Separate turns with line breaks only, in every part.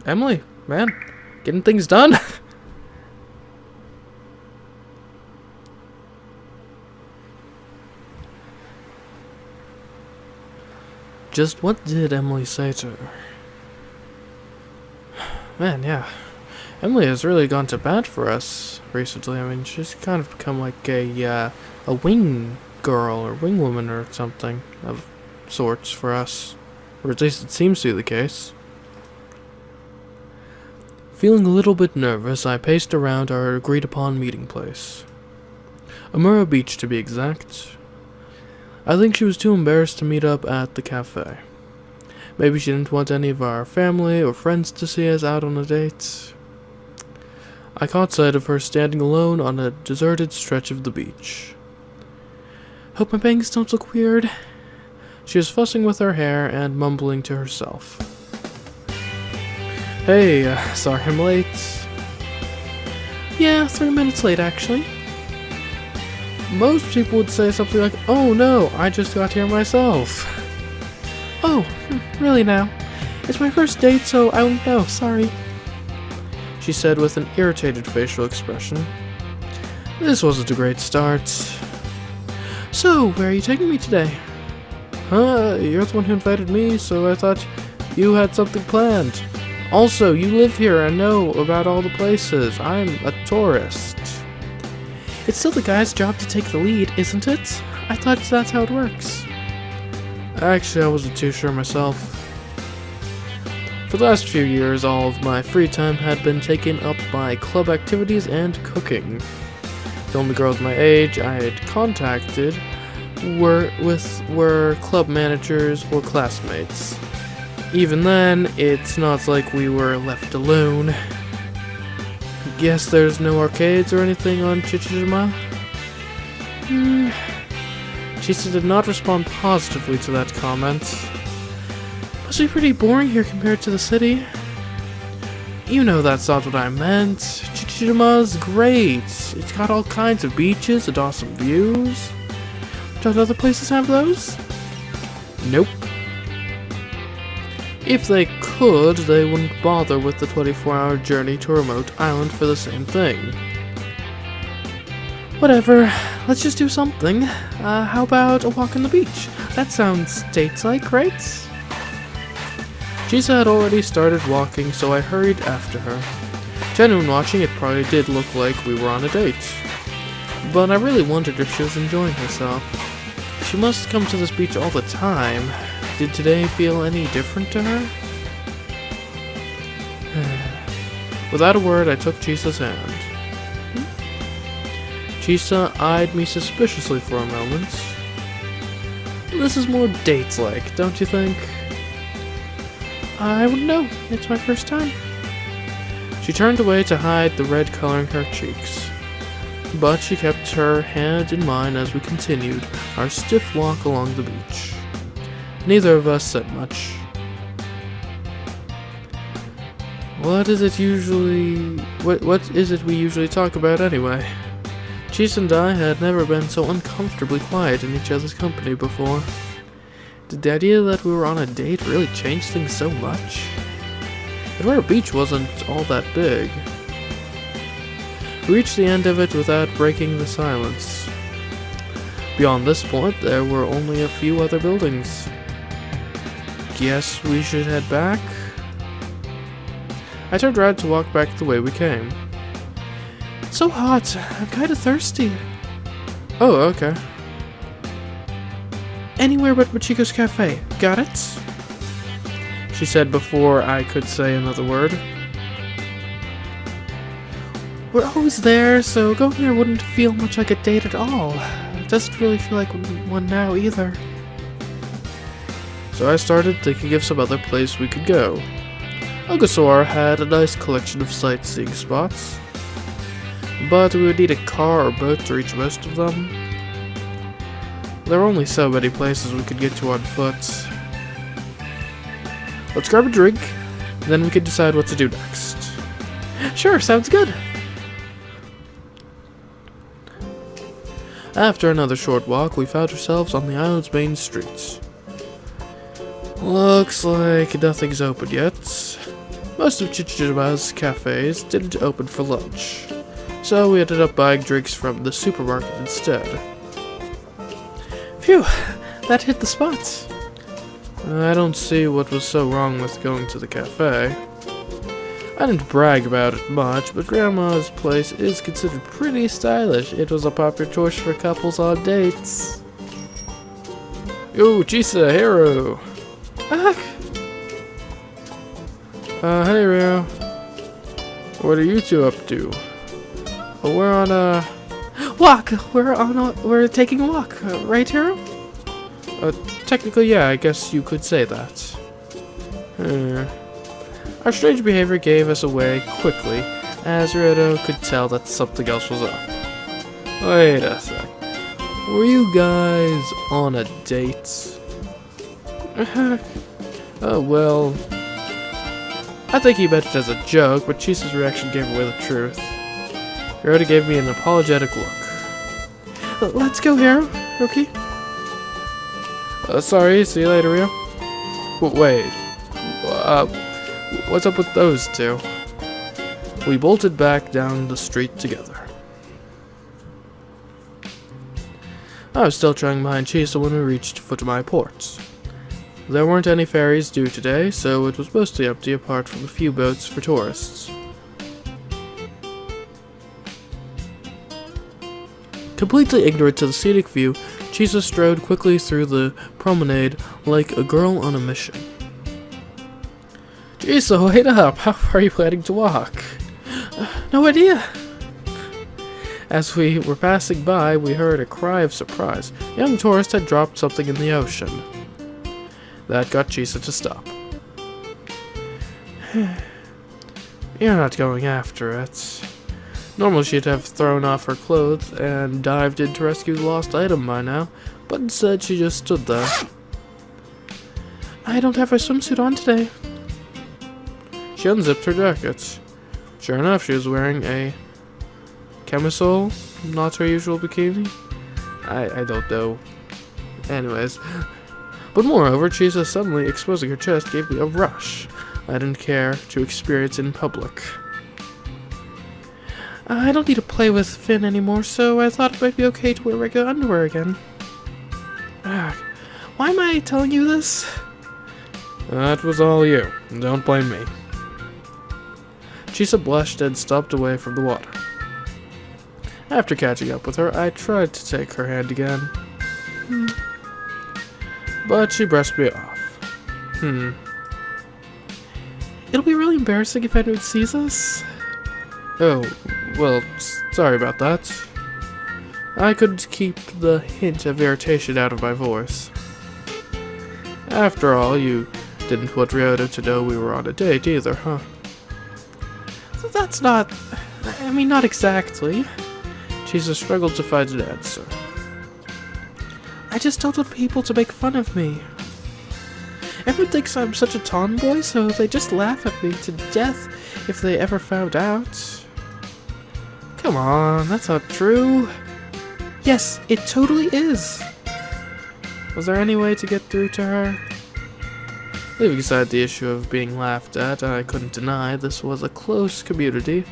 Emily, man, getting things done. Just what did Emily say to her? Man, yeah. Emily has really gone to bat for us recently. I mean, she's kind of become like a wing girl or wing woman or something of sorts for us. Or at least it seems to be the case. Feeling a little bit nervous, I paced around our agreed-upon meeting place. Amura Beach, to be exact. I think she was too embarrassed to meet up at the cafe. Maybe she didn't want any of our family or friends to see us out on a date. I caught sight of her standing alone on a deserted stretch of the beach. Hope my bangs don't look weird. She was fussing with her hair and mumbling to herself. Hey, sorry I'm late. Yeah, 3 minutes late actually. Most people would say something like, oh no, I just got here myself. Oh, really now? It's my first date, so I won't know, sorry. She said with an irritated facial expression. This wasn't a great start. So, where are you taking me today? You're the one who invited me, so I thought you had something planned. Also, you live here and know about all the places. I'm a tourist. It's still the guy's job to take the lead, isn't it? I thought that's how it works. Actually, I wasn't too sure myself. For the last few years, all of my free time had been taken up by club activities and cooking. The only girls my age I had contacted were club managers or classmates. Even then, it's not like we were left alone. Guess there's no arcades or anything on Chichijima? Chisa did not respond positively to that comment. Must be pretty boring here compared to the city. You know that's not what I meant. Chichijima's great. It's got all kinds of beaches and awesome views. Don't other places have those? Nope. If they could, they wouldn't bother with the 24-hour journey to a remote island for the same thing. Whatever, let's just do something. How about a walk on the beach? That sounds date-like, right? Chisa had already started walking, so I hurried after her. Genuine watching, it probably did look like we were on a date. But I really wondered if she was enjoying herself. She must come to this beach all the time. Did today feel any different to her? Without a word, I took Chisa's hand. Chisa eyed me suspiciously for a moment. This is more dates-like, don't you think? I wouldn't know. It's my first time. She turned away to hide the red coloring her cheeks. But she kept her hand in mine as we continued our stiff walk along the beach. Neither of us said much. What is it we usually talk about anyway? Chisa and I had never been so uncomfortably quiet in each other's company before. Did the idea that we were on a date really change things so much? Edward Beach wasn't all that big. We reached the end of it without breaking the silence. Beyond this point, there were only a few other buildings. Guess we should head back? I turned around to walk back the way we came. It's so hot. I'm kinda thirsty. Oh, okay. Anywhere but Machiko's Cafe. Got it? She said before I could say another word. We're always there, so going there wouldn't feel much like a date at all. It doesn't really feel like one now either. So I started thinking of some other place we could go. Ogasawara had a nice collection of sightseeing spots, but we would need a car or boat to reach most of them. There were only so many places we could get to on foot. Let's grab a drink, then we can decide what to do next. Sure, sounds good. After another short walk, we found ourselves on the island's main streets. Looks like nothing's open yet. Most of Chichiba's cafes didn't open for lunch, so we ended up buying drinks from the supermarket instead. Phew, that hit the spot. I don't see what was so wrong with going to the cafe. I didn't brag about it much, but Grandma's place is considered pretty stylish. It was a popular choice for couples on dates. Yo, Chisa, Hero! Ah. Hey, Rio. What are you two up to? We're on a walk. We're taking a walk, right, Hero? Technically, yeah. I guess you could say that. Our strange behavior gave us away quickly, as Ryoto could tell that something else was up. Wait a sec. Were you guys on a date? Oh, well. I think he meant it as a joke, but Chisa's reaction gave away the truth. Ryoto gave me an apologetic look. Let's go, Hiro. Okay? Sorry, see you later, Rio. Wait. What's up with those two? We bolted back down the street together. I was still trailing behind Chisa when we reached Futomai Port. There weren't any ferries due today, so it was mostly empty apart from a few boats for tourists. Completely ignorant to the scenic view, Chisa strode quickly through the promenade like a girl on a mission. Chisa, wait up! How far are you planning to walk? No idea! As we were passing by, we heard a cry of surprise. A young tourist had dropped something in the ocean. That got Chisa to stop. You're not going after it. Normally she'd have thrown off her clothes and dived in to rescue the lost item by now, but instead she just stood there. I don't have a swimsuit on today. She unzipped her jacket. Sure enough, she was wearing a camisole, not her usual bikini. I don't know. Anyways. But moreover, Chisa suddenly exposing her chest gave me a rush I didn't care to experience in public. I don't need to play with Finn anymore, so I thought it might be okay to wear regular underwear again. Why am I telling you this? That was all you. Don't blame me. Chisa blushed and stopped away from the water. After catching up with her, I tried to take her hand again. But she brushed me off. It'll be really embarrassing if anyone sees us. Oh, well, sorry about that. I couldn't keep the hint of irritation out of my voice. After all, you didn't want Ryoto to know we were on a date either, huh? That's not... I mean, not exactly. Chisa struggled to find an answer. I just don't want people to make fun of me. Everyone thinks I'm such a tomboy, so they just laugh at me to death if they ever found out. Come on, that's not true. Yes, it totally is. Was there any way to get through to her? Leaving aside the issue of being laughed at, I couldn't deny this was a close community.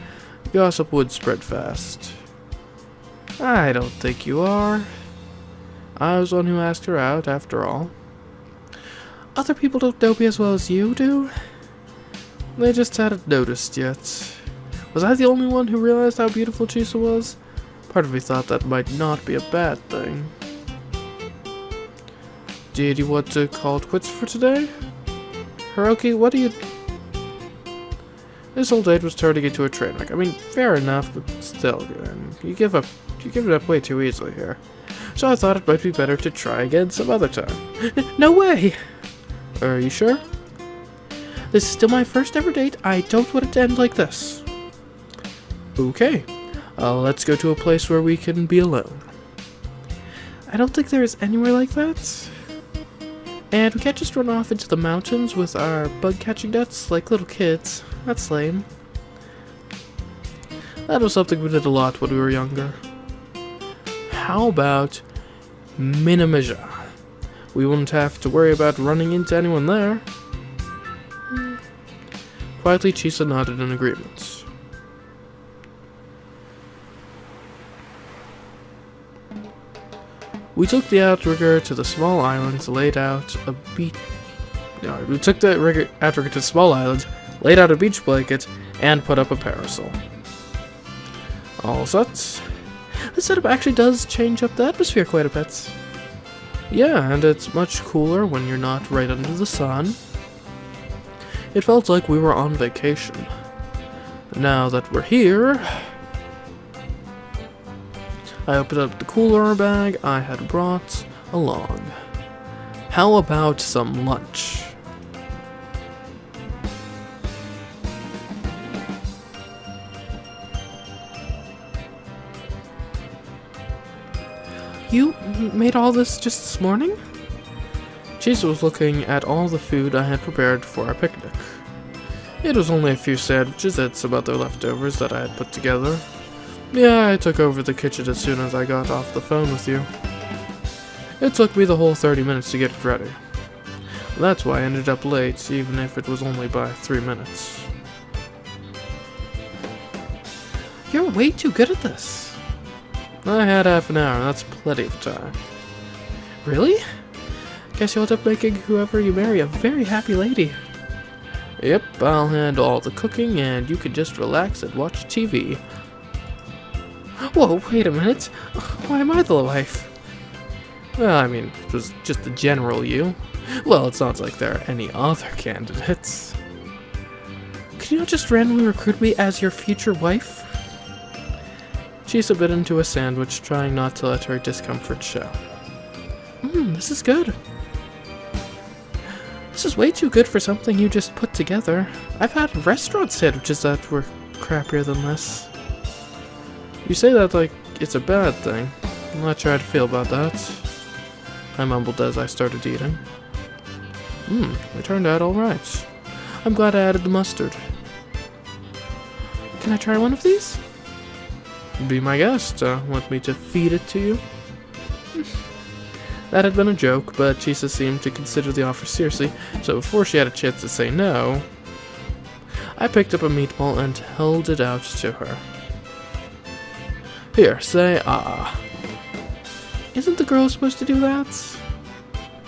Gossip would spread fast. I don't think you are. I was the one who asked her out, after all. Other people don't know me as well as you do. They just hadn't noticed yet. Was I the only one who realized how beautiful Chisa was? Part of me thought that might not be a bad thing. Did you want to call it quits for today? Hiroki, what do you... This whole date was turning into a train wreck. I mean, fair enough, but still, you give it up way too easily here. So I thought it might be better to try again some other time. No way! Are you sure? This is still my first ever date. I don't want it to end like this. Okay. Let's go to a place where we can be alone. I don't think there is anywhere like that. And we can't just run off into the mountains with our bug-catching nets like little kids. That's lame. That was something we did a lot when we were younger. How about Minamija? We wouldn't have to worry about running into anyone there. Quietly, Chisa nodded in agreement. We took the outrigger to the small islands, laid out a beach. No, we took the outrigger to the small island, laid out a beach blanket, and put up a parasol. All set. This setup actually does change up the atmosphere quite a bit. Yeah, and it's much cooler when you're not right under the sun. It felt like we were on vacation. Now that we're here, I opened up the cooler bag I had brought along. How about some lunch? You made all this just this morning? Chisa was looking at all the food I had prepared for our picnic. It was only a few sandwiches and some other leftovers that I had put together. Yeah, I took over the kitchen as soon as I got off the phone with you. It took me the whole 30 minutes to get it ready. That's why I ended up late, even if it was only by 3 minutes. You're way too good at this. I had half an hour, that's plenty of time. Really? Guess you'll end up making whoever you marry a very happy lady. Yep, I'll handle all the cooking and you can just relax and watch TV. Whoa, wait a minute. Why am I the wife? Well, I mean, it was just the general you. Well, it sounds like there are any other candidates. Could you not just randomly recruit me as your future wife? Chisa bit into a sandwich, trying not to let her discomfort show. This is good. This is way too good for something you just put together. I've had restaurant sandwiches that were crappier than this. You say that like it's a bad thing. I'm not sure how to feel about that. I mumbled as I started eating. It turned out alright. I'm glad I added the mustard. Can I try one of these? Be my guest. Want me to feed it to you? That had been a joke, but Chisa seemed to consider the offer seriously, so before she had a chance to say no, I picked up a meatball and held it out to her. Here, say ah. Isn't the girl supposed to do that?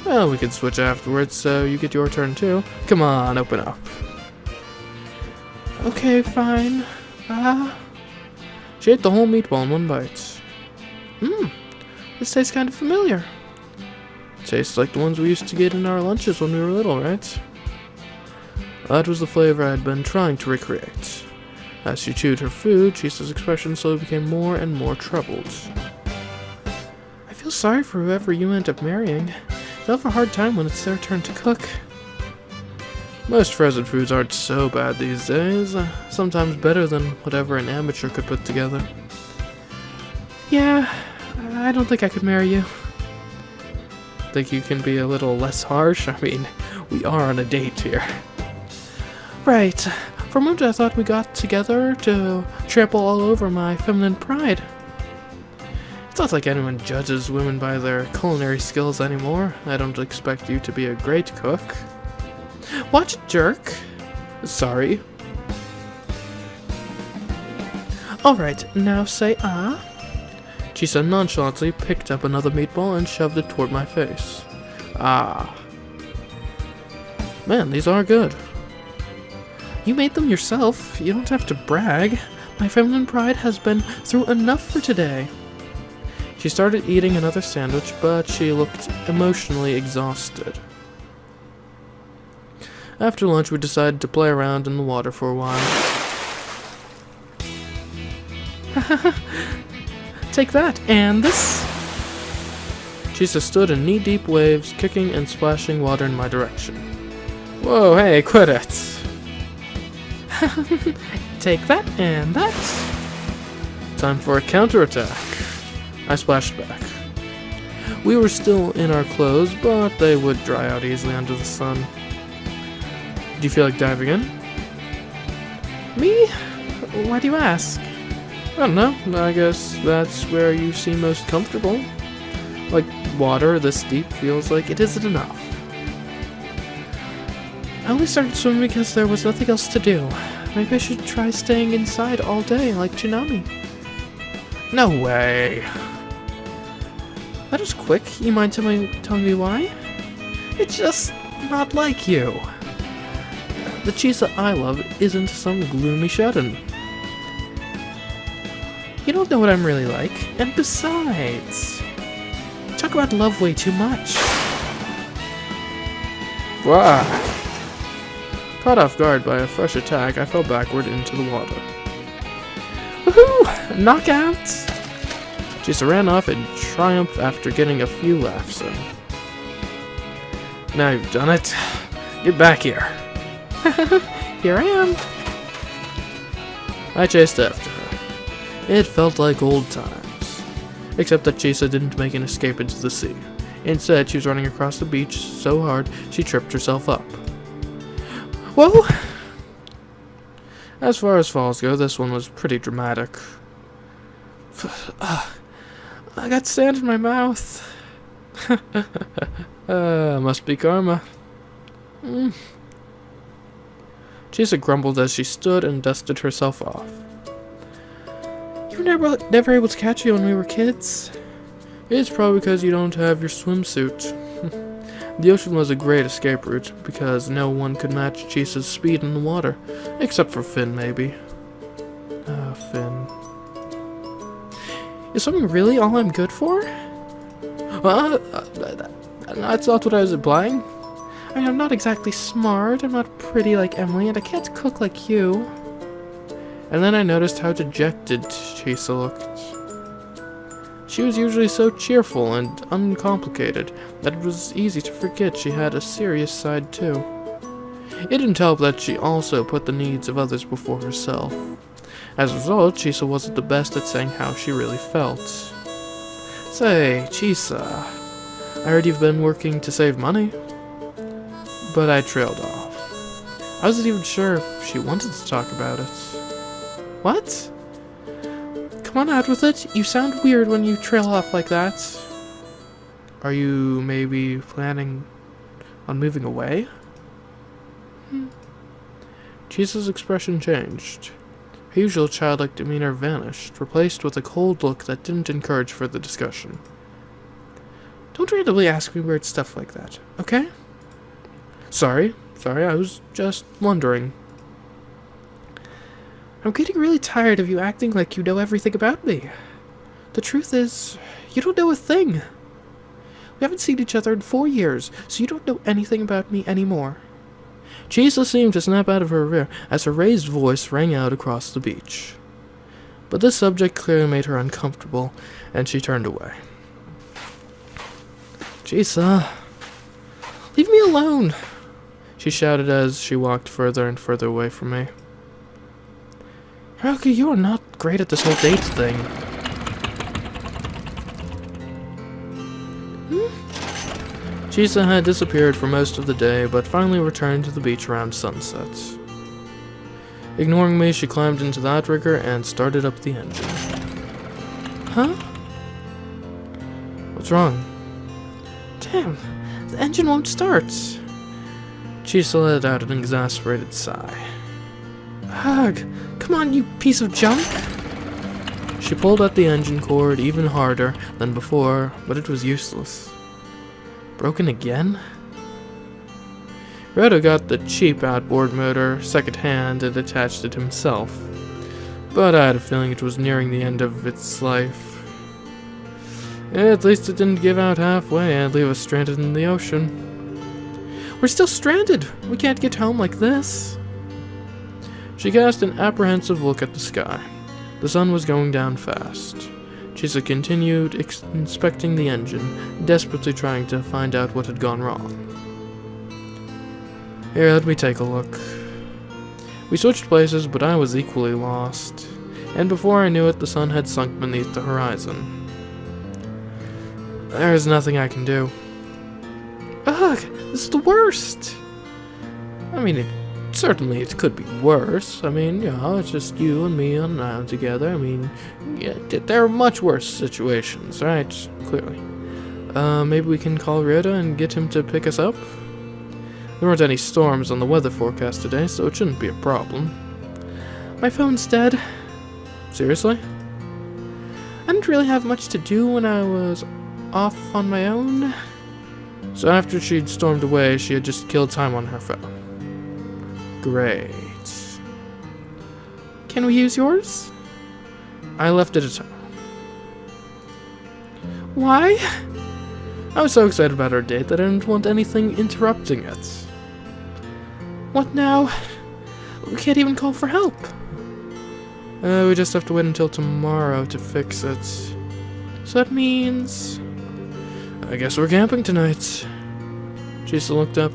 Well, we can switch afterwards, so you get your turn too. Come on, open up. Okay, fine. She ate the whole meatball in one bite. This tastes kind of familiar. Tastes like the ones we used to get in our lunches when we were little, right? That was the flavor I had been trying to recreate. As she chewed her food, Chisa's expression slowly became more and more troubled. I feel sorry for whoever you end up marrying. They'll have a hard time when it's their turn to cook. Most frozen foods aren't so bad these days. Sometimes better than whatever an amateur could put together. Yeah, I don't think I could marry you. Think you can be a little less harsh? I mean, we are on a date here. Right. For a moment I thought we got together to trample all over my feminine pride. It's not like anyone judges women by their culinary skills anymore. I don't expect you to be a great cook. Watch it, jerk. Sorry. Alright, now say ah. Chisa nonchalantly picked up another meatball and shoved it toward my face. Ah. Man, these are good. You made them yourself. You don't have to brag. My feminine pride has been through enough for today. She started eating another sandwich, but she looked emotionally exhausted. After lunch, we decided to play around in the water for a while. Take that, and this? Chisa stood in knee-deep waves, kicking and splashing water in my direction. Whoa, hey, quit it! Take that, and that. Time for a counterattack. I splashed back. We were still in our clothes, but they would dry out easily under the sun. Do you feel like diving in? Me? Why do you ask? I don't know. I guess that's where you seem most comfortable. Like, water this deep feels like it isn't enough. I only started swimming because there was nothing else to do. Maybe I should try staying inside all day like Janami. No way. That was quick. You mind telling me why? It's just not like you. The Chisa I love isn't some gloomy shut-in. You don't know what I'm really like. And besides, you talk about love way too much. Wow. Caught off guard by a fresh attack, I fell backward into the water. Woohoo! Knockout! Chisa ran off in triumph after getting a few laughs in. Now you've done it. Get back here. Here I am. I chased after her. It felt like old times. Except that Chisa didn't make an escape into the sea. Instead, she was running across the beach so hard she tripped herself up. Well, as far as falls go, this one was pretty dramatic. I got sand in my mouth. Must be karma. Chisa grumbled as she stood and dusted herself off. You were never able to catch you when we were kids. It's probably because you don't have your swimsuit. The ocean was a great escape route, because no one could match Chisa's speed in the water. Except for Finn, maybe. Finn. Is swimming really all I'm good for? That's not what I was implying. I mean, I'm not exactly smart, I'm not pretty like Emily, and I can't cook like you. And then I noticed how dejected Chisa looked. She was usually so cheerful and uncomplicated that it was easy to forget she had a serious side too. It didn't help that she also put the needs of others before herself. As a result, Chisa wasn't the best at saying how she really felt. Say, Chisa, I heard you've been working to save money. But I trailed off. I wasn't even sure if she wanted to talk about it. What? Come on out with it. You sound weird when you trail off like that. Are you maybe planning on moving away? Chisa's expression changed. Her usual childlike demeanor vanished, replaced with a cold look that didn't encourage further discussion. Don't randomly ask me weird stuff like that, okay? Sorry, I was just wondering. I'm getting really tired of you acting like you know everything about me. The truth is, you don't know a thing. We haven't seen each other in 4 years, so you don't know anything about me anymore. Chisa seemed to snap out of her rear as her raised voice rang out across the beach. But this subject clearly made her uncomfortable, and she turned away. Chisa, leave me alone, she shouted as she walked further and further away from me. Hiroki, you are not great at this whole date thing. Chisa had disappeared for most of the day, but finally returned to the beach around sunset. Ignoring me, she climbed into the outrigger and started up the engine. Huh? What's wrong? Damn, the engine won't start. Chisa let out an exasperated sigh. Ugh, come on, you piece of junk! She pulled at the engine cord even harder than before, but it was useless. Broken again? Ryoto got the cheap outboard motor second-hand and attached it himself, but I had a feeling it was nearing the end of its life. At least it didn't give out halfway and leave us stranded in the ocean. We're still stranded! We can't get home like this! She cast an apprehensive look at the sky. The sun was going down fast. Chisa continued inspecting the engine, desperately trying to find out what had gone wrong. Here, let me take a look. We switched places, but I was equally lost, and before I knew it, the sun had sunk beneath the horizon. There is nothing I can do. Ugh, this is the worst! I mean, certainly it could be worse. I mean, you know, it's just you and me on an island together. I mean, yeah, there are much worse situations, right? Clearly. Maybe we can call Ryota and get him to pick us up? There weren't any storms on the weather forecast today, so it shouldn't be a problem. My phone's dead. Seriously? I didn't really have much to do when I was off on my own. So after she'd stormed away, she had just killed time on her phone. Great. Can we use yours? I left it at home. Why? I was so excited about our date that I didn't want anything interrupting it. What now? We can't even call for help. We just have to wait until tomorrow to fix it. So that means... I guess we're camping tonight. Chisa looked up.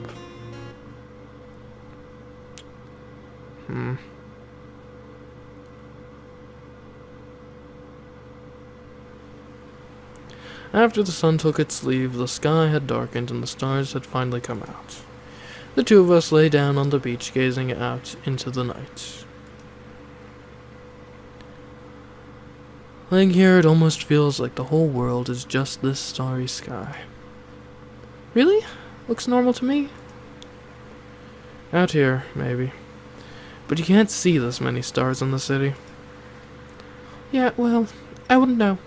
After the sun took its leave, the sky had darkened and the stars had finally come out. The two of us lay down on the beach, gazing out into the night. Laying here, it almost feels like the whole world is just this starry sky. Really? Looks normal to me? Out here, maybe. But you can't see this many stars in the city. Yeah, well, I wouldn't know.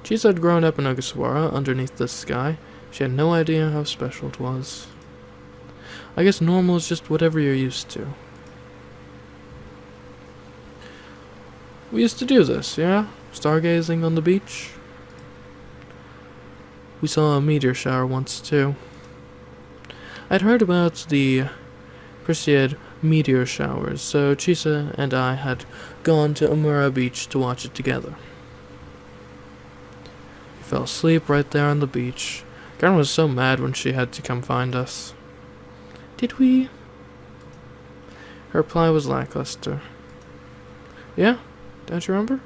Chisa had grown up in Ogasawara underneath this sky. She had no idea how special it was. I guess normal is just whatever you're used to. We used to do this, yeah? Stargazing on the beach. We saw a meteor shower once, too. I'd heard about the Perseid meteor showers, so Chisa and I had gone to Amura Beach to watch it together. We fell asleep right there on the beach. Karen was so mad when she had to come find us. Did we? Her reply was lackluster. Yeah? Don't you remember?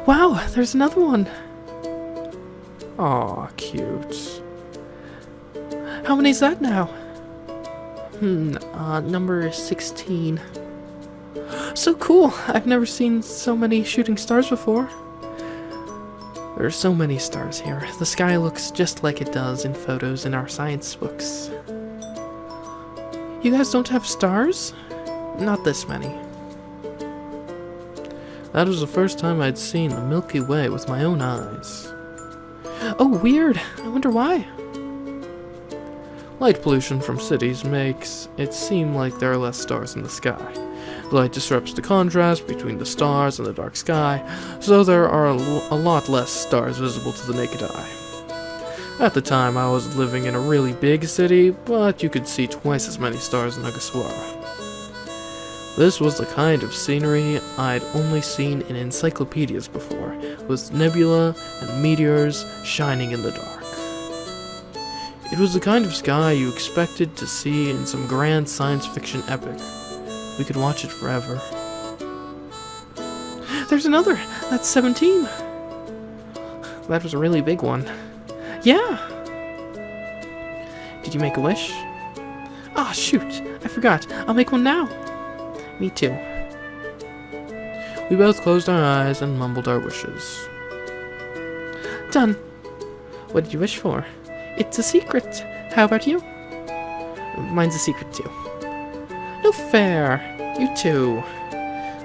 Wow, there's another one. Aw, cute. How many's that now? Number 16. So cool. I've never seen so many shooting stars before. There are so many stars here. The sky looks just like it does in photos in our science books. You guys don't have stars? Not this many. That was the first time I'd seen the Milky Way with my own eyes. Oh, weird. I wonder why. Light pollution from cities makes it seem like there are less stars in the sky. The light disrupts the contrast between the stars and the dark sky, so there are a lot less stars visible to the naked eye. At the time, I was living in a really big city, but you could see twice as many stars in Ogasawara. This was the kind of scenery I'd only seen in encyclopedias before, with nebula and meteors shining in the dark. It was the kind of sky you expected to see in some grand science fiction epic. We could watch it forever. There's another! That's 17! That was a really big one. Yeah! Did you make a wish? Ah, shoot! I forgot. I'll make one now. Me too. We both closed our eyes and mumbled our wishes. Done. What did you wish for? It's a secret. How about you? Mine's a secret too. No fair. You too.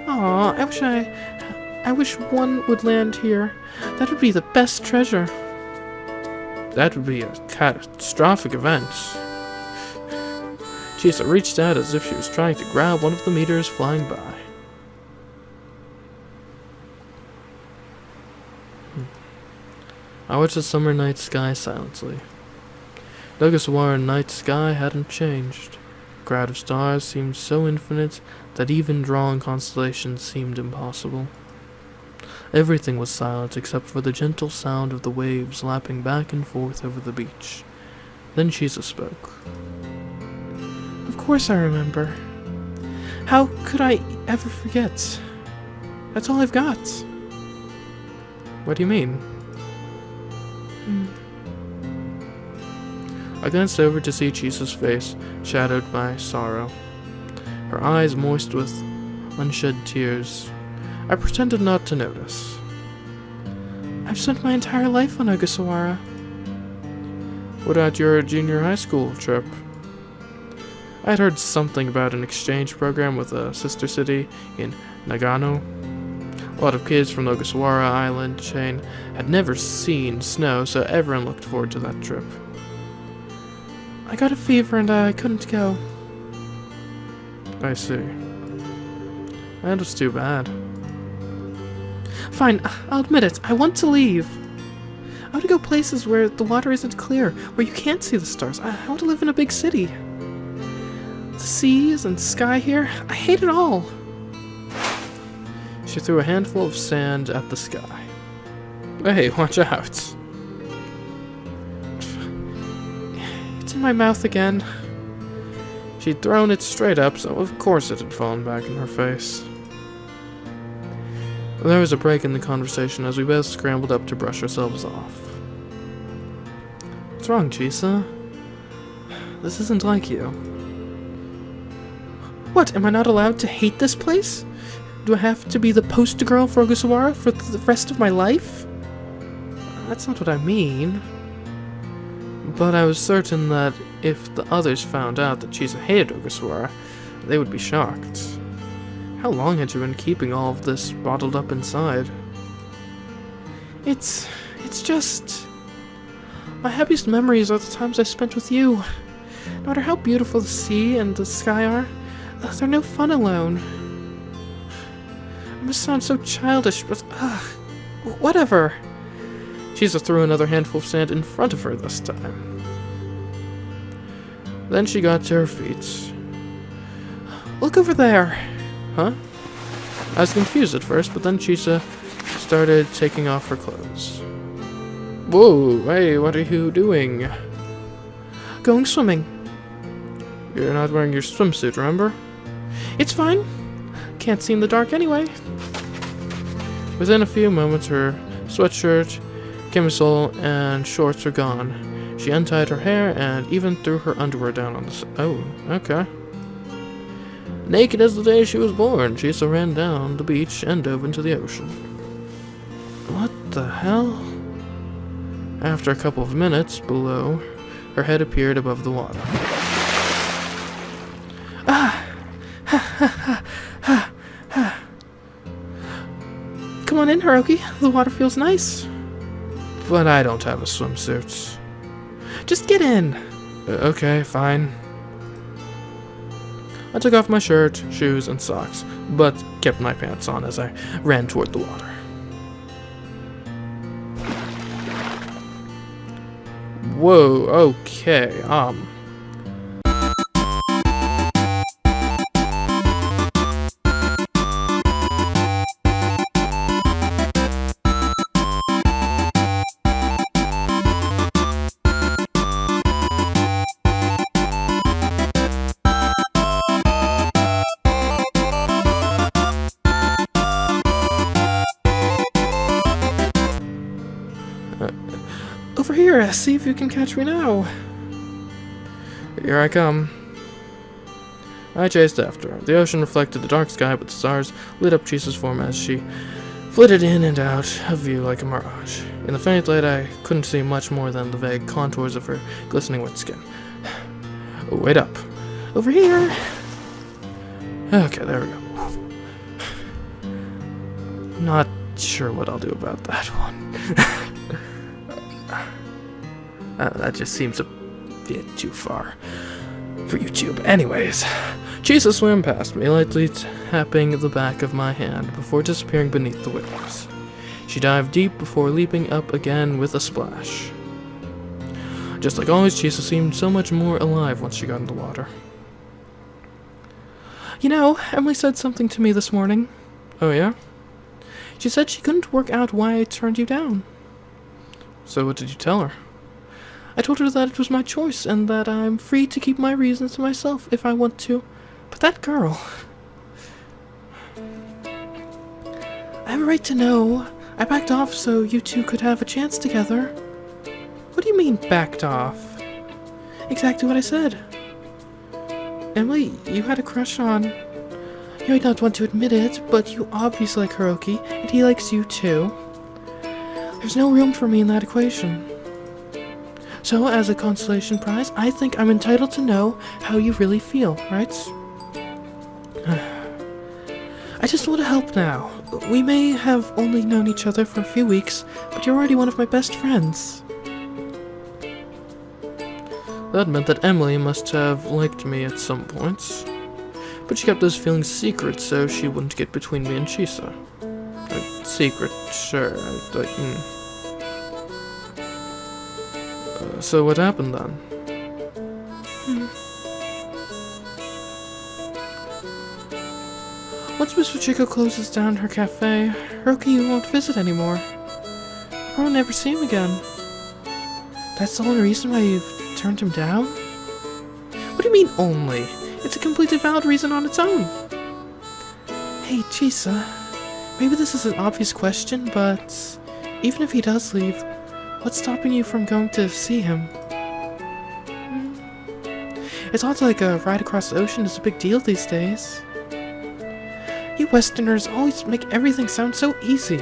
Aw, I wish one would land here. That would be the best treasure. That would be a catastrophic event. Chisa reached out as if she was trying to grab one of the meteors flying by. I watched the summer night sky silently. The Ogasawara night sky hadn't changed. The crowd of stars seemed so infinite that even drawing constellations seemed impossible. Everything was silent except for the gentle sound of the waves lapping back and forth over the beach. Then Chisa spoke. Of course I remember. How could I ever forget? That's all I've got. What do you mean? I glanced over to see Chisa's face, shadowed by sorrow. Her eyes moist with unshed tears. I pretended not to notice. I've spent my entire life on Ogasawara. What about your junior high school trip? I had heard something about an exchange program with a sister city in Nagano. A lot of kids from the Ogasawara Island chain had never seen snow, so everyone looked forward to that trip. I got a fever and I couldn't go. I see. That was too bad. Fine, I'll admit it. I want to leave. I want to go places where the water isn't clear, where you can't see the stars. I want to live in a big city. The seas and sky here, I hate it all. She threw a handful of sand at the sky. Hey, watch out. It's in my mouth again. She'd thrown it straight up, so of course it had fallen back in her face. There was a break in the conversation as we both scrambled up to brush ourselves off. What's wrong, Chisa? This isn't like you. What, am I not allowed to hate this place? Do I have to be the poster girl for Ogasawara for the rest of my life? That's not what I mean. But I was certain that if the others found out that Chisa hated Ogasawara, they would be shocked. How long had you been keeping all of this bottled up inside? It's just... My happiest memories are the times I spent with you. No matter how beautiful the sea and the sky are, they're no fun alone. I must sound so childish, but whatever. Chisa threw another handful of sand in front of her this time. Then she got to her feet. Look over there. Huh? I was confused at first, but then Chisa started taking off her clothes. Whoa, hey, what are you doing? Going swimming. You're not wearing your swimsuit, remember? It's fine. Can't see in the dark anyway. Within a few moments, her sweatshirt, camisole, and shorts were gone. She untied her hair and even threw her underwear down on the oh, okay. Naked as the day she was born, Chisa ran down the beach and dove into the ocean. What the hell? After a couple of minutes below, her head appeared above the water. Ah! Ha ha ha ha ha! Come on in, Hiroki. The water feels nice. But I don't have a swimsuit. Just get in. Okay, fine. I took off my shirt, shoes, and socks, but kept my pants on as I ran toward the water. Whoa, okay, Over here, see if you can catch me now. Here I come. I chased after her. The ocean reflected the dark sky, but the stars lit up Chisa's form as she flitted in and out of view like a mirage. In the faint light, I couldn't see much more than the vague contours of her glistening wet skin. Wait up. Over here. Okay, there we go. Not sure what I'll do about that one. That just seems a bit too far for YouTube. Anyways, Chisa swam past me, lightly tapping the back of my hand before disappearing beneath the waves. She dived deep before leaping up again with a splash. Just like always, Chisa seemed so much more alive once she got in the water. You know, Emily said something to me this morning. Oh yeah? She said she couldn't work out why I turned you down. So what did you tell her? I told her that it was my choice and that I'm free to keep my reasons to myself if I want to. But that girl... I have a right to know. I backed off so you two could have a chance together. What do you mean, backed off? Exactly what I said. Emily, you had a crush on... You might not want to admit it, but you obviously like Hiroki, and he likes you too. There's no room for me in that equation. So, as a consolation prize, I think I'm entitled to know how you really feel, right? I just want to help now. We may have only known each other for a few weeks, but you're already one of my best friends. That meant that Emily must have liked me at some point. But she kept those feelings secret so she wouldn't get between me and Chisa. Secret, sure. So what happened then? Once Miss Fujiko closes down her cafe, Hiroki won't visit anymore. I won't ever see him again. That's the only reason why you've turned him down? What do you mean, only? It's a completely valid reason on its own. Hey, Chisa, maybe this is an obvious question, but even if he does leave, what's stopping you from going to see him? It's odd like a ride across the ocean is a big deal these days. You Westerners always make everything sound so easy.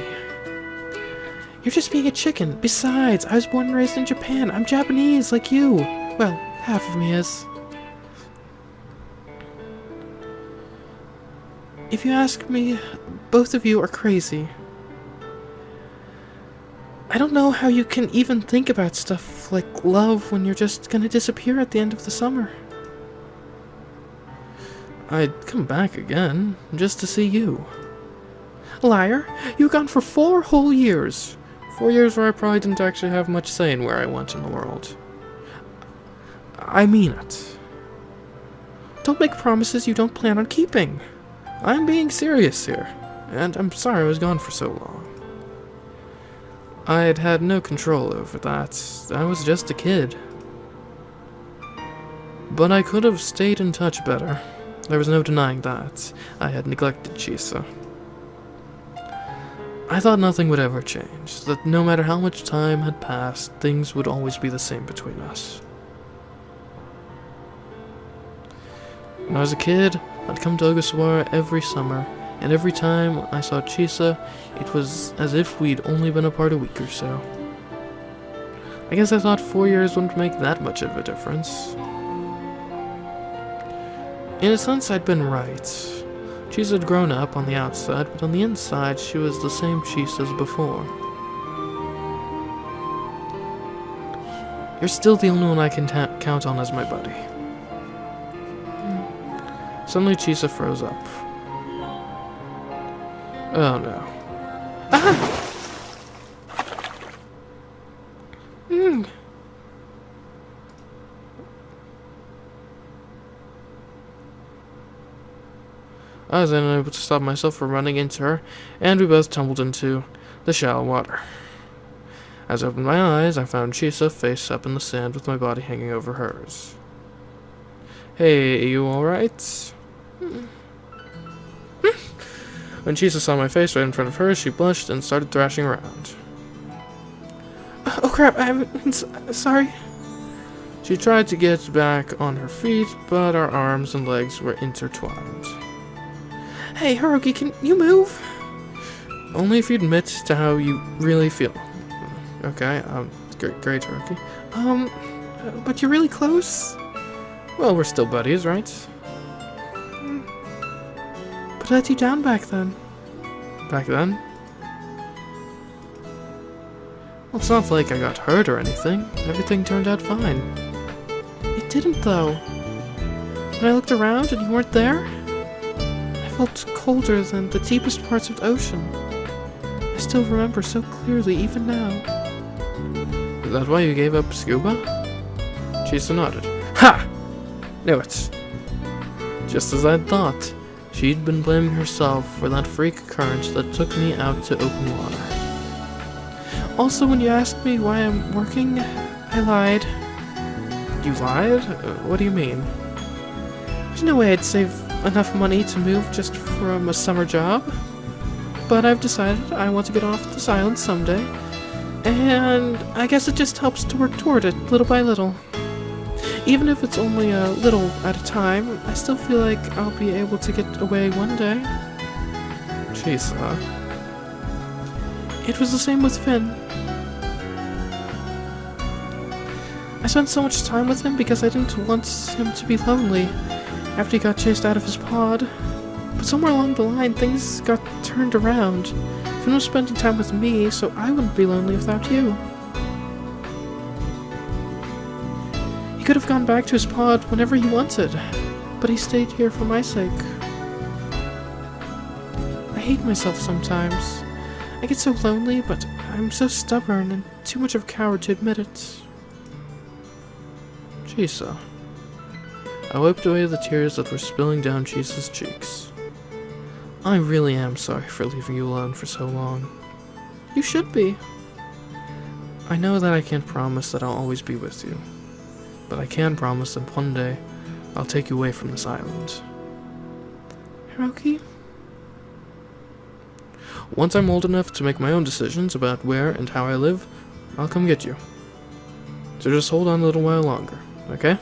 You're just being a chicken. Besides, I was born and raised in Japan. I'm Japanese, like you. Well, half of me is. If you ask me, both of you are crazy. I don't know how you can even think about stuff like love when you're just gonna disappear at the end of the summer. I'd come back again, just to see you. Liar! You were gone for 4 whole years. 4 years where I probably didn't actually have much say in where I went in the world. I mean it. Don't make promises you don't plan on keeping. I'm being serious here, and I'm sorry I was gone for so long. I'd had no control over that. I was just a kid. But I could have stayed in touch better. There was no denying that. I had neglected Chisa. I thought nothing would ever change, that no matter how much time had passed, things would always be the same between us. When I was a kid, I'd come to Ogasawara every summer, and every time I saw Chisa, it was as if we'd only been apart a week or so. I guess I thought 4 years wouldn't make that much of a difference. In a sense, I'd been right. Chisa had grown up on the outside, but on the inside, she was the same Chisa as before. You're still the only one I can count on as my buddy. Suddenly, Chisa froze up. Oh no. Ah! I was unable to stop myself from running into her, and we both tumbled into the shallow water. As I opened my eyes, I found Chisa face up in the sand with my body hanging over hers. Hey, you alright? When Chisa saw my face right in front of hers, she blushed and started thrashing around. Oh crap, I'm sorry. She tried to get back on her feet, but our arms and legs were intertwined. Hey, Hiroki, can you move? Only if you admit to how you really feel. Okay, great, Hiroki. But you're really close? Well, we're still buddies, right? But I let you down back then. Back then? Well, it's not like I got hurt or anything. Everything turned out fine. It didn't, though. When I looked around and you weren't there, I felt colder than the deepest parts of the ocean. I still remember so clearly, even now. Is that why you gave up scuba? Chisa nodded. Ha! Knew it. Just as I'd thought, she'd been blaming herself for that freak current that took me out to open water. Also, when you asked me why I'm working, I lied. You lied? What do you mean? There's no way I'd save enough money to move just from a summer job. But I've decided I want to get off this island someday. And I guess it just helps to work toward it, little by little. Even if it's only a little at a time, I still feel like I'll be able to get away one day. Chisa. It was the same with Finn. I spent so much time with him because I didn't want him to be lonely after he got chased out of his pod. But somewhere along the line, things got turned around. Finn was spending time with me, so I wouldn't be lonely without you. He could have gone back to his pod whenever he wanted, but he stayed here for my sake. I hate myself sometimes. I get so lonely, but I'm so stubborn and too much of a coward to admit it. Chisa. I wiped away the tears that were spilling down Chisa's cheeks. I really am sorry for leaving you alone for so long. You should be. I know that I can't promise that I'll always be with you, but I can promise that one day I'll take you away from this island. Hiroki? Once I'm old enough to make my own decisions about where and how I live, I'll come get you. So just hold on a little while longer, okay?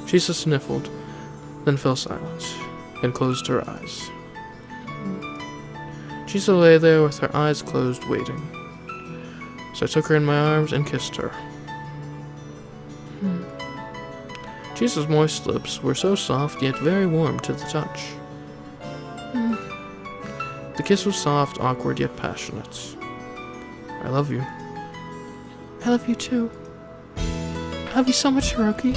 Chisa sniffled, then fell silent, and closed her eyes. Chisa lay there with her eyes closed, waiting. So I took her in my arms and kissed her. Chisa's moist lips were so soft, yet very warm to the touch. The kiss was soft, awkward, yet passionate. I love you. I love you too. I love you so much, Hiroki.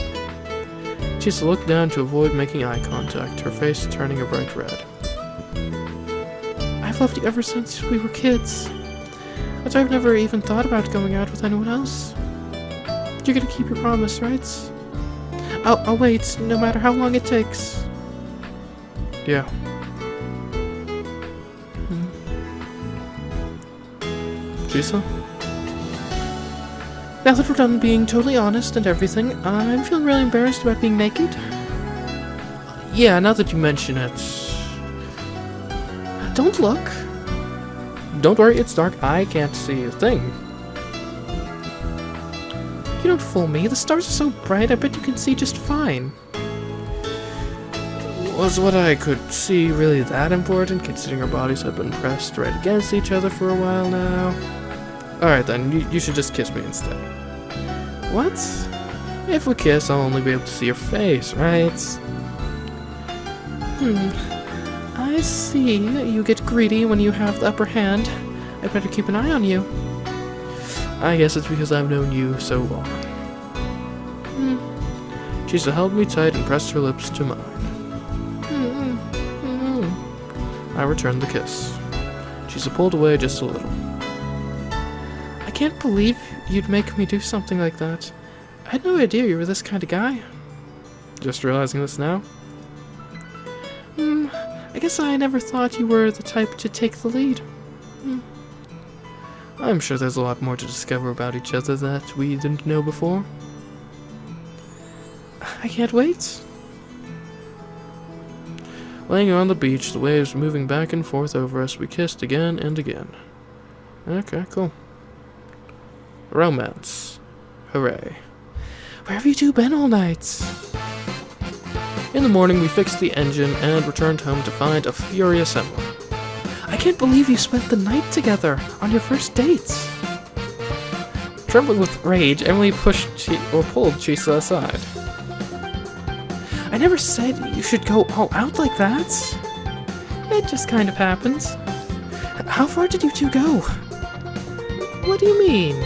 Chisa looked down to avoid making eye contact, her face turning a bright red. I've loved you ever since we were kids. But I've never even thought about going out with anyone else. You're gonna keep your promise, right? I'll wait, no matter how long it takes. Yeah. Chisa? Now that we're done being totally honest and everything, I'm feeling really embarrassed about being naked. Yeah, now that you mention it. Don't look. Don't worry, it's dark. I can't see a thing. You don't fool me. The stars are so bright, I bet you can see just fine. Was what I could see really that important, considering our bodies have been pressed right against each other for a while now? Alright then, you should just kiss me instead. What? If we kiss, I'll only be able to see your face, right? I see. You get greedy when you have the upper hand. I better keep an eye on you. I guess it's because I've known you so long. Chisa held me tight and pressed her lips to mine. I returned the kiss. Chisa pulled away just a little. I can't believe you'd make me do something like that. I had no idea you were this kind of guy. Just realizing this now? I guess I never thought you were the type to take the lead. I'm sure there's a lot more to discover about each other that we didn't know before. I can't wait. Laying on the beach, the waves moving back and forth over us, we kissed again and again. Okay, cool. Romance. Hooray. Where have you two been all night? In the morning, we fixed the engine and returned home to find a furious Emily. I can't believe you spent the night together on your first date. Trembling with rage, Emily pulled Chisa aside. I never said you should go all out like that. It just kind of happens. How far did you two go? What do you mean?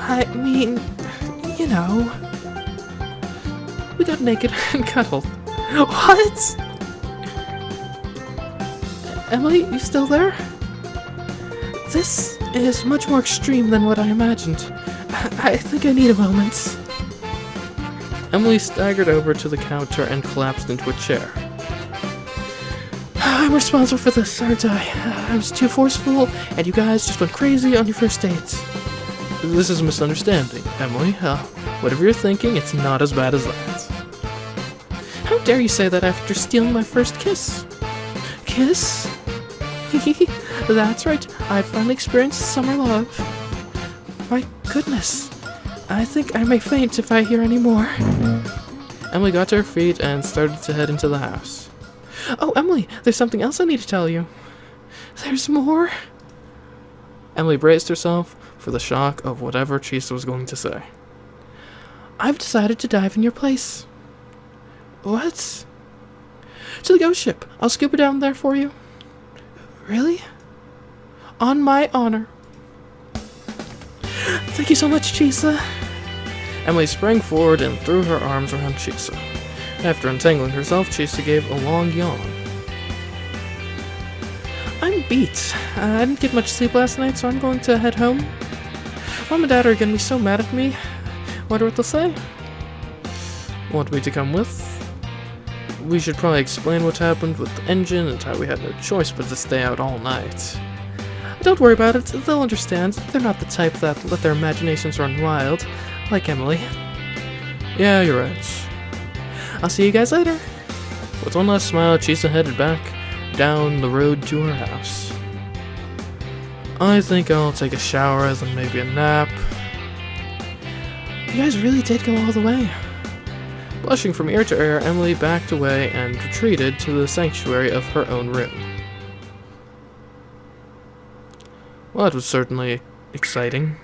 I mean, you know. We got naked and cuddled. What? Emily, you still there? This is much more extreme than what I imagined. I think I need a moment. Emily staggered over to the counter and collapsed into a chair. I'm responsible for this, aren't I? I was too forceful, and you guys just went crazy on your first date. This is a misunderstanding, Emily. Whatever you're thinking, it's not as bad as that. How dare you say that after stealing my first kiss? Kiss? That's right, I finally experienced summer love. My goodness, I think I may faint if I hear any more. Emily got to her feet and started to head into the house. Oh, Emily, there's something else I need to tell you. There's more? Emily braced herself for the shock of whatever Chisa was going to say. I've decided to dive in your place. What? To the ghost ship. I'll scuba down there for you. Really? On my honor. Thank you so much, Chisa. Emily sprang forward and threw her arms around Chisa. After untangling herself, Chisa gave a long yawn. I'm beat. I didn't get much sleep last night, so I'm going to head home. Mom and Dad are going to be so mad at me. Wonder what they'll say. Want me to come with? We should probably explain what happened with the engine and how we had no choice but to stay out all night. Don't worry about it, they'll understand. They're not the type that let their imaginations run wild, like Emily. Yeah, you're right. I'll see you guys later. With one last smile, Chisa headed back down the road to her house. I think I'll take a shower and then maybe a nap. You guys really did go all the way. Blushing from ear to ear, Emily backed away and retreated to the sanctuary of her own room. Well, that was certainly exciting.